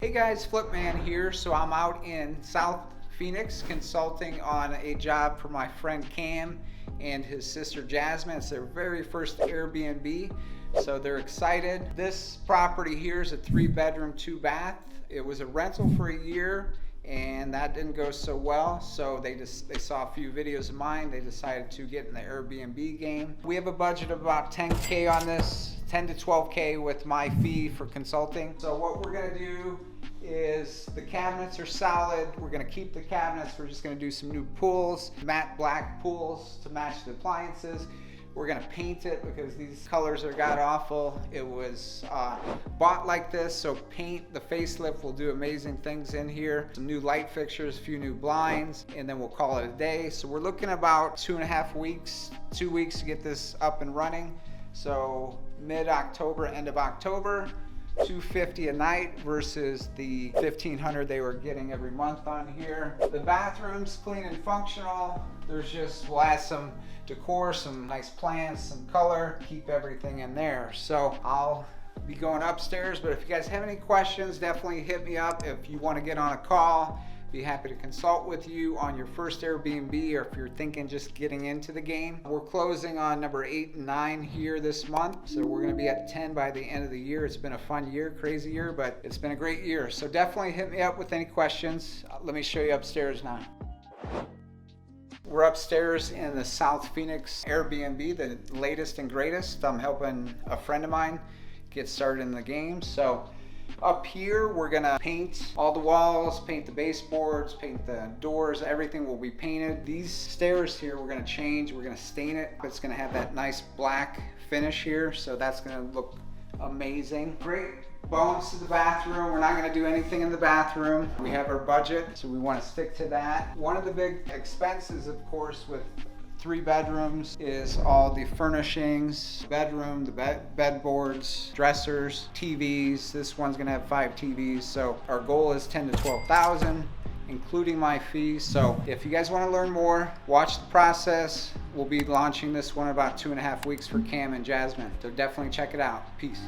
Hey guys, Flip Man here. So I'm out in South Phoenix consulting on a job for my friend Cam and his sister Jasmine. It's their very first Airbnb, so they're excited. This property here is a 3-bedroom, 2-bath. It was a rental for a year and that didn't go so well, so they saw a few videos of mine. They decided to get in the Airbnb game. We have a budget of about 10K on this, 10 to 12K with my fee for consulting. So what we're gonna do is, the cabinets are solid. We're gonna keep the cabinets. We're just gonna do some new pools, matte black pools to match the appliances. We're gonna paint it because these colors are god awful. It was bought like this, so paint, the facelift will do amazing things in here. Some new light fixtures, a few new blinds, and then we'll call it a day. So we're looking about 2.5 weeks, 2 weeks to get this up and running. So mid-October, end of October. $250 a night versus the $1,500 they were getting every month on here. The bathroom's clean and functional. We'll add some decor, some nice plants, some color, keep everything in there. So I'll be going upstairs, but if you guys have any questions, definitely hit me up. If you want to get on a call, be happy to consult with you on your first Airbnb, or if you're thinking just getting into the game. We're closing on number 8 and 9 here this month, so we're going to be at 10 by the end of the year. It's been a fun year, crazy year, but it's been a great year. So definitely hit me up with any questions. Let me show you upstairs now. We're upstairs in the South Phoenix Airbnb, the latest and greatest. I'm helping a friend of mine get started in the game. So up here, we're gonna paint all the walls, paint the baseboards, paint the doors, everything will be painted. These stairs here, we're gonna change, we're gonna stain it. It's gonna have that nice black finish here, so that's gonna look amazing. Great bones to the bathroom. We're not gonna do anything in the bathroom. We have our budget, so we wanna stick to that. One of the big expenses, of course, with 3 bedrooms is all the furnishings, bedroom, the bedboards, dressers, TVs. This one's gonna have 5 TVs. So our goal is 10 to 12,000, including my fees. So if you guys wanna learn more, watch the process. We'll be launching this one in about 2.5 weeks for Cam and Jasmine. So definitely check it out. Peace.